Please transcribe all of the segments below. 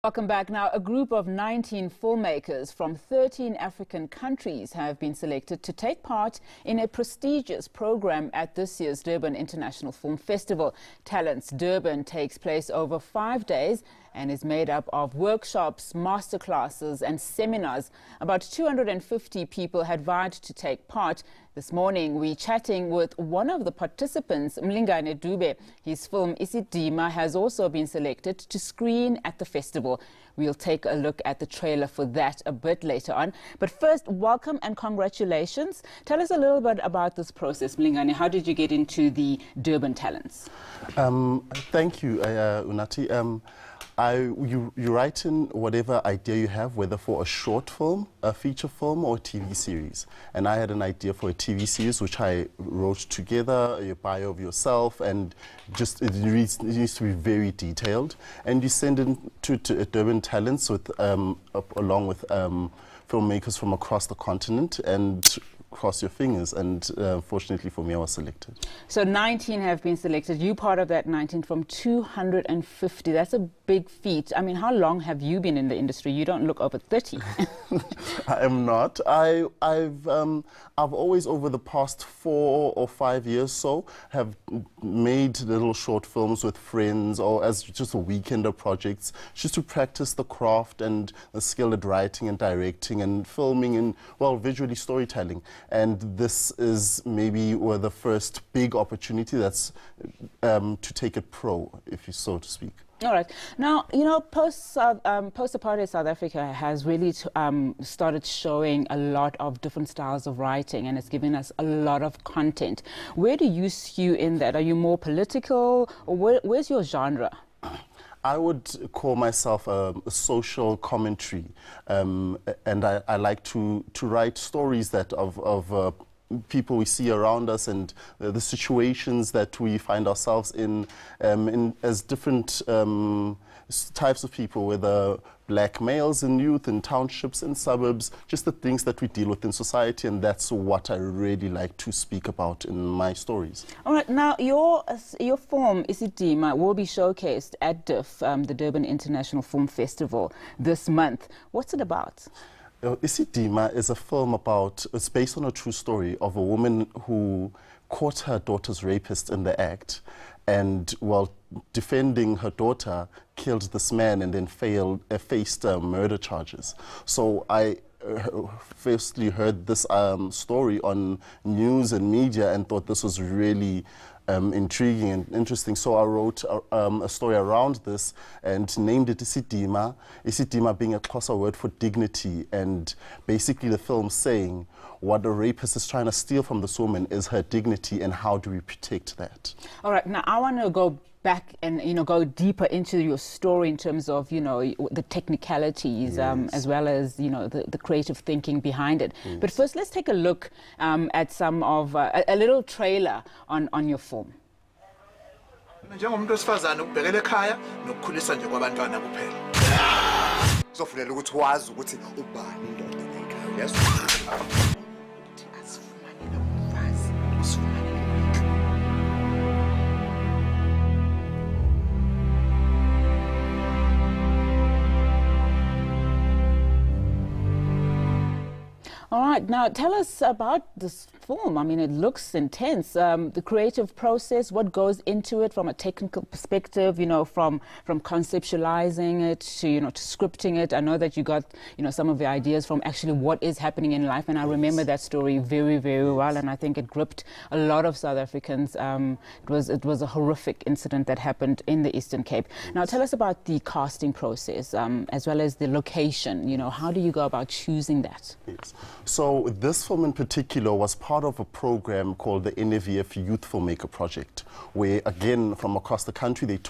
Welcome back. Now, a group of 19 filmmakers from 13 African countries have been selected to take part in a prestigious program at this year's Durban International Film Festival. Talents Durban takes place over 5 days and is made up of workshops, masterclasses and seminars. About 250 people had vied to take part. This morning, we're chatting with one of the participants, Mlingane Dube. His film Isidima has also been selected to screen at the festival. We'll take a look at the trailer for that a bit later on. But first, welcome and congratulations. Tell us a little bit about this process, Mlingane. How did you get into the Durban talents? Thank you, Unati. You write in whatever idea you have, whether for a short film, a feature film, or a TV series. And I had an idea for a TV series, which I wrote together, a bio of yourself, and just it needs to be very detailed. And you send it to Durban Talents with, along with filmmakers from across the continent, and cross your fingers, and fortunately for me, I was selected. So 19 have been selected. You part of that 19 from 250. That's a big feat. I mean, how long have you been in the industry? You don't look over 30. I am not. I've always, over the past 4 or 5 years have made little short films with friends, or as just a weekender projects, just to practice the craft and the skill at writing and directing and filming and, well, visually storytelling. And this is maybe the first big opportunity that's to take it pro, if you so to speak. All right. Now, you know, post-apartheid South Africa has really started showing a lot of different styles of writing, and it's given us a lot of content. Where do you skew in that? Are you more political, or where's your genre? I would call myself a social commentary, and I like to write stories that of people we see around us, and the situations that we find ourselves in as different types of people, whether black males and youth in townships and suburbs, just the things that we deal with in society, and that's what I really like to speak about in my stories. All right, now your film, Isidima, will be showcased at DIF, the Durban International Film Festival, this month. What's it about? Isidima is a film it's based on a true story of a woman who caught her daughter's rapist in the act, and while defending her daughter, killed this man and then faced murder charges. So I firstly heard this story on news and media and thought this was really intriguing and interesting. So I wrote a story around this and named it Isidima. Isidima being a Xhosa word for dignity, and basically the film saying what a rapist is trying to steal from this woman is her dignity, and how do we protect that? All right, now I want to go back and, you know, go deeper into your story in terms of, you know, the technicalities, yes, as well as, you know, the creative thinking behind it. Yes. But first, let's take a look at some of a little trailer on your film. Njengomuntu wesifazane ubhekele ekhaya nokukhulisa nje kwabantwana kuphela. Sofunela ukuthi wazi ukuthi ubani indoda ekhaya. Yes. All right, now tell us about this film. I mean, it looks intense. The creative process, what goes into it from a technical perspective, you know, from conceptualizing it to, you know, to scripting it. I know that you got, you know, some of the ideas from actually what is happening in life, and I remember that story very, very well, and I think it gripped a lot of South Africans. It was a horrific incident that happened in the Eastern Cape. Now, tell us about the casting process, as well as the location. You know, how do you go about choosing that? Yes. So this film in particular was part of a program called the NAVF Youth Filmmaker Project, where, again, from across the country, they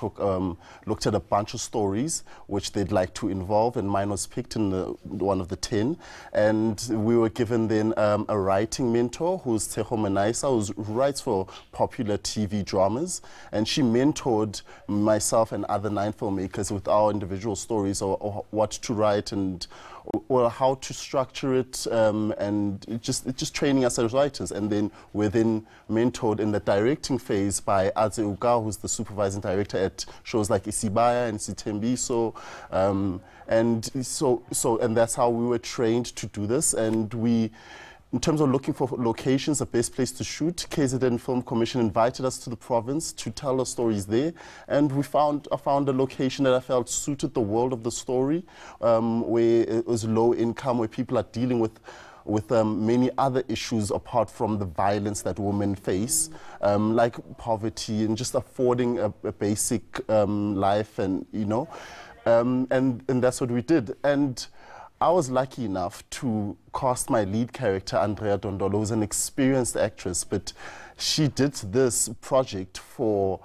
looked at a bunch of stories which they'd like to involve, and mine was picked in one of the 10. And we were given then a writing mentor, who's Teho Menaisa, who writes for popular TV dramas, and she mentored myself and other 9 filmmakers with our individual stories, or what to write and or how to structure it, and just training us as writers. And then we're then mentored in the directing phase by Adze Uga, who's the supervising director at shows like Isibaya and Sitembiso. And that's how we were trained to do this. And we, in terms of looking for locations, the best place to shoot, KZN Film Commission invited us to the province to tell our stories there. And I found a location that I felt suited the world of the story, where it was low income, where people are dealing with many other issues apart from the violence that women face, like poverty and just affording a basic life, and and that's what we did. And I was lucky enough to cast my lead character, Andrea Dondolo, who's an experienced actress, but she did this project for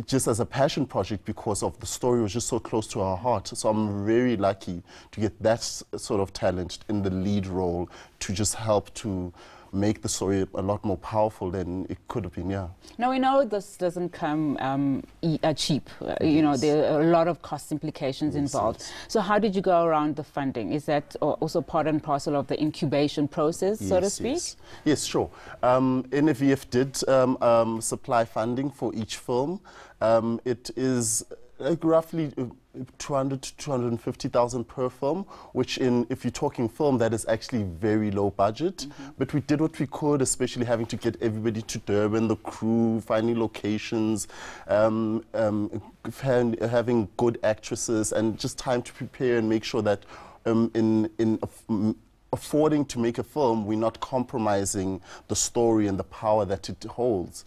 just as a passion project because of the story was just so close to her heart. So I'm very lucky to get that sort of talent in the lead role to just help to make the story a lot more powerful than it could have been, yeah. Now, we know this doesn't come cheap. There are a lot of cost implications involved. Yes. So how did you go around the funding? Is that also part and parcel of the incubation process, so to speak? Yes, sure. NVF did supply funding for each film. It is roughly 200 to 250,000 per film, which if you're talking film, that is actually very low budget. But we did what we could, especially having to get everybody to Durban, the crew, finding locations, having good actresses, and just time to prepare and make sure that affording to make a film, we're not compromising the story and the power that it holds.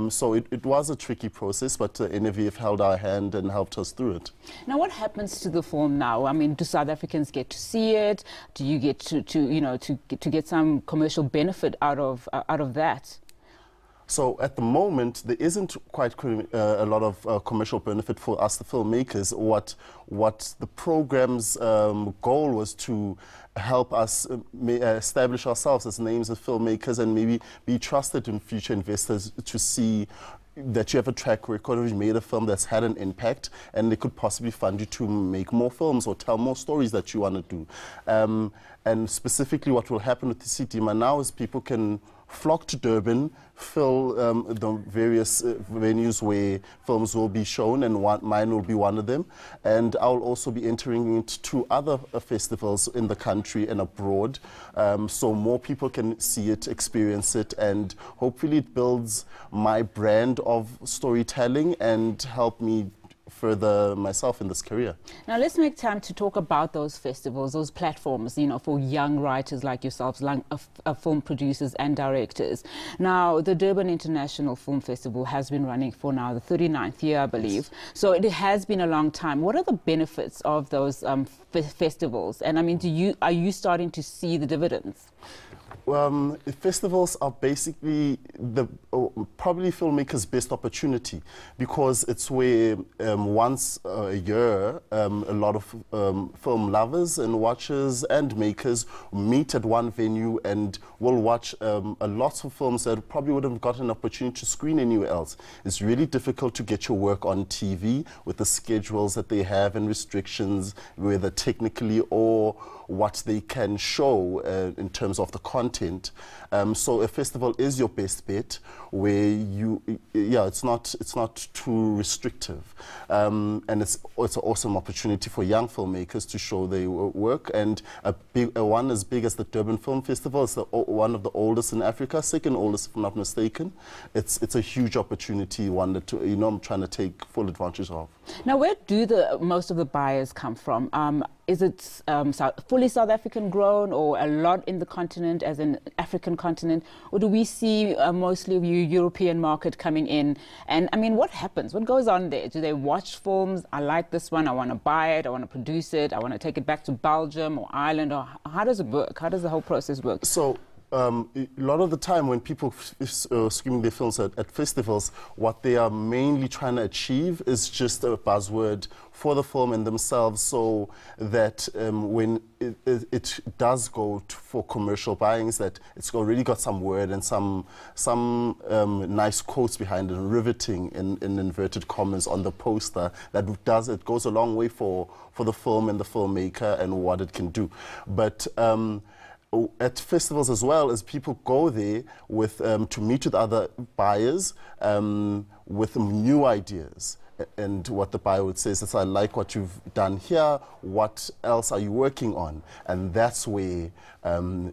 So it was a tricky process, but NVF held our hand and helped us through it. Now, what happens to the film now? I mean, do South Africans get to see it? Do you get to get some commercial benefit out of that? So at the moment, there isn't quite a lot of commercial benefit for us, the filmmakers. What the program's goal was to help us establish ourselves as names of filmmakers and maybe be trusted in future investors to see that you have a track record or you made a film that's had an impact, and they could possibly fund you to make more films or tell more stories that you want to do. And specifically what will happen with the Isidima now is people can flock to Durban, fill the various venues where films will be shown, and mine will be one of them. And I'll also be entering into 2 other festivals in the country and abroad, so more people can see it, experience it, and hopefully it builds my brand of storytelling and help me further myself in this career. Now let's make time to talk about those festivals, those platforms, for young writers like yourselves, film producers and directors. Now, the Durban International Film Festival has been running for now the 39th year, I believe. Yes. So it has been a long time. What are the benefits of those festivals? And I mean, are you starting to see the dividends? Festivals are basically probably filmmakers' best opportunity, because it's where once a year a lot of film lovers and watchers and makers meet at one venue and will watch a lot of films that probably wouldn't have gotten an opportunity to screen anywhere else. It's really difficult to get your work on TV with the schedules that they have and restrictions, whether technically or what they can show in terms of the content. So a festival is your best bet, where it's not too restrictive, and it's an awesome opportunity for young filmmakers to show their work. And one as big as the Durban Film Festival is one of the oldest in Africa, second oldest if I'm not mistaken. It's a huge opportunity, one that I'm trying to take full advantage of. Now, where do most of the buyers come from? Is it fully South African grown, or a lot in the continent, as in African continent, or do we see mostly of your European market coming in? And I mean, what happens? What goes on there? Do they watch films? I like this one, I want to buy it, I want to produce it, I want to take it back to Belgium or Ireland, or how does it work? How does the whole process work? So a lot of the time when people screening their films at festivals, what they are mainly trying to achieve is just a buzzword for the film and themselves, so that when it does go for commercial buyings, that it's already got some word and some nice quotes behind it, riveting in inverted commas on the poster. It goes a long way for the film and the filmmaker and what it can do. But at festivals as well, as people go there with to meet with other buyers with new ideas. And what the buyer would say is, I like what you've done here, what else are you working on? And that's where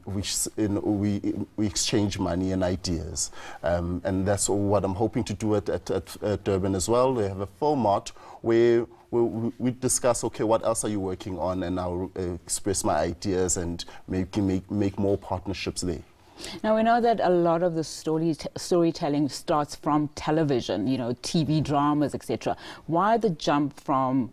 we exchange money and ideas. And that's what I'm hoping to do at Durban as well. We have a film mart where we discuss, okay, what else are you working on? And I'll express my ideas and make more partnerships there. Now, we know that a lot of the storytelling starts from television, you know, TV dramas, etc. Why the jump from,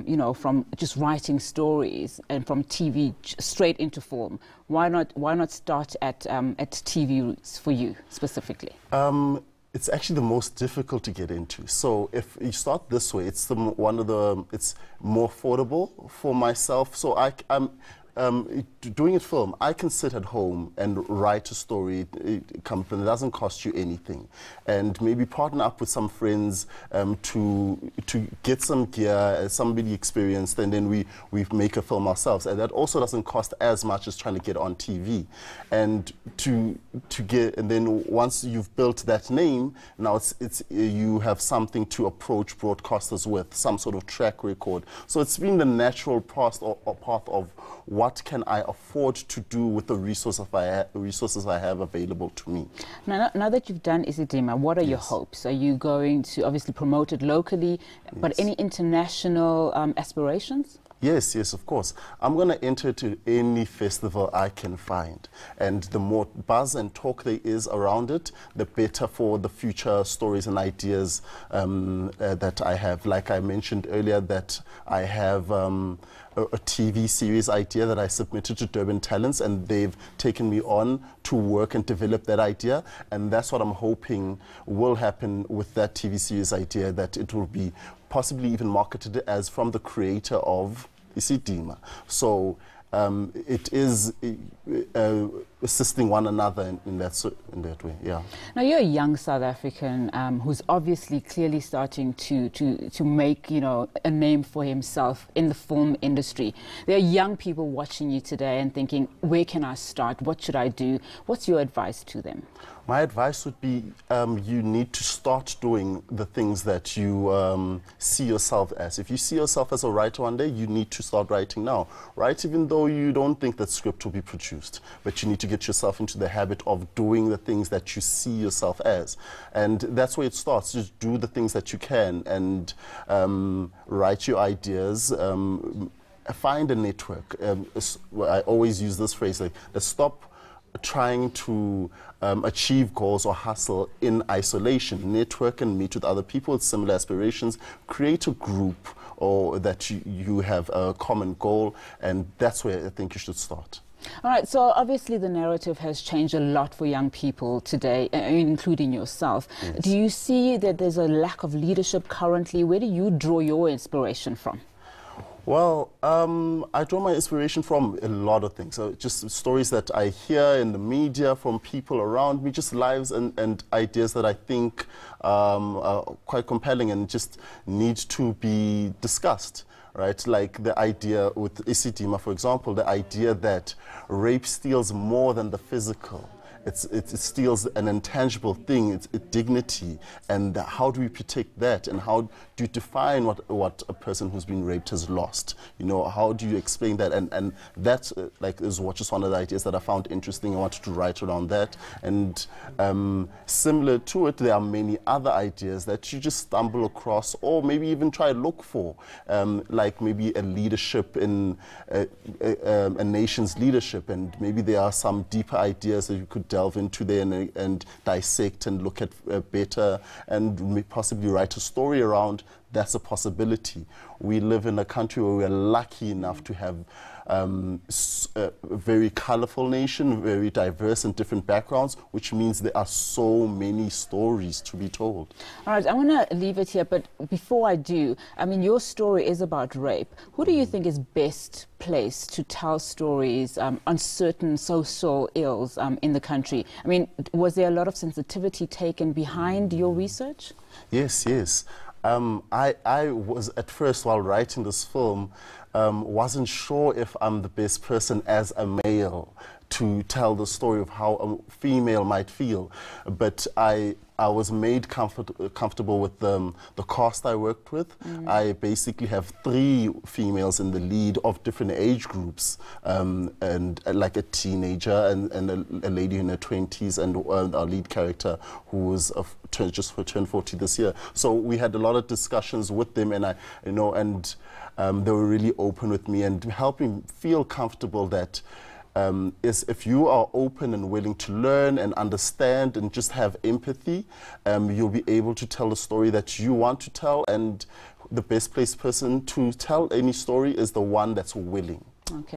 you know, from just writing stories and from TV straight into film? Why not start at TV roots for you specifically? It's actually the most difficult to get into. So if you start this way, it's it's more affordable for myself. So I'm doing it film, I can sit at home and write a story. It doesn't cost you anything, and maybe partner up with some friends to get some gear, somebody experienced, and then we make a film ourselves. And that also doesn't cost as much as trying to get on TV. And and then once you've built that name, now you have something to approach broadcasters with, some sort of track record. So it's been the natural path of what can I afford to do with the resources I have available to me. Now that you've done Isidima, what are your hopes? Are you going to obviously promote it locally, but any international aspirations? Yes, of course. I'm going to enter to any festival I can find. And the more buzz and talk there is around it, the better for the future stories and ideas that I have. Like I mentioned earlier, that I have a TV series idea that I submitted to Durban Talents, and they've taken me on to work and develop that idea. And that's what I'm hoping will happen with that TV series idea, that it will be possibly even marketed as from the creator of Isidima. So it is assisting one another in that way. Yeah. Now you're a young South African who's obviously clearly starting to make, you know, a name for himself in the film industry. There are young people watching you today and thinking, where can I start? What should I do? What's your advice to them? My advice would be you need to start doing the things that you see yourself as. If you see yourself as a writer one day, you need to start writing now. Write even though you don't think that script will be produced, but you need to get yourself into the habit of doing the things that you see yourself as. And that's where it starts. Just do the things that you can and write your ideas. Find a network. I always use this phrase, like, let's stop trying to achieve goals or hustle in isolation. Network and meet with other people with similar aspirations. Create a group or that you have a common goal, and that's where I think you should start. All right, so obviously the narrative has changed a lot for young people today, including yourself. Yes. Do you see that there's a lack of leadership currently? Where do you draw your inspiration from? Well, I draw my inspiration from a lot of things. So just stories that I hear in the media from people around me, just lives and ideas that I think are quite compelling and just need to be discussed. Right, like the idea with Isidima, for example, the idea that rape steals more than the physical. It steals an intangible thing, it's dignity, and how do we protect that, and how do you define what a person who's been raped has lost? You know, how do you explain that? And that is just one of the ideas that I found interesting. I wanted to write around that, and similar to it, there are many other ideas that you just stumble across, or maybe even try to look for, like maybe a leadership in a nation's leadership, and maybe there are some deeper ideas that you could delve into there and dissect and look at better and possibly write a story around. That's a possibility. We live in a country where we are lucky enough to have a very colorful nation, very diverse and different backgrounds, which means there are so many stories to be told. All right, I'm going to leave it here, but before I do, I mean, your story is about rape. Who do you think is best placed to tell stories on certain social ills in the country? I mean, was there a lot of sensitivity taken behind your research? Yes. I was at first, while writing this film, wasn't sure if I'm the best person as a male to tell the story of how a female might feel. But I was made comfortable with the cast I worked with. I basically have 3 females in the lead of different age groups, and like a teenager and a lady in her 20s, and our lead character who was just turned 40 this year. So we had a lot of discussions with them, and they were really open with me and helping feel comfortable that if you are open and willing to learn and understand and just have empathy, you'll be able to tell the story that you want to tell, and the best placed person to tell any story is the one that's willing. Okay.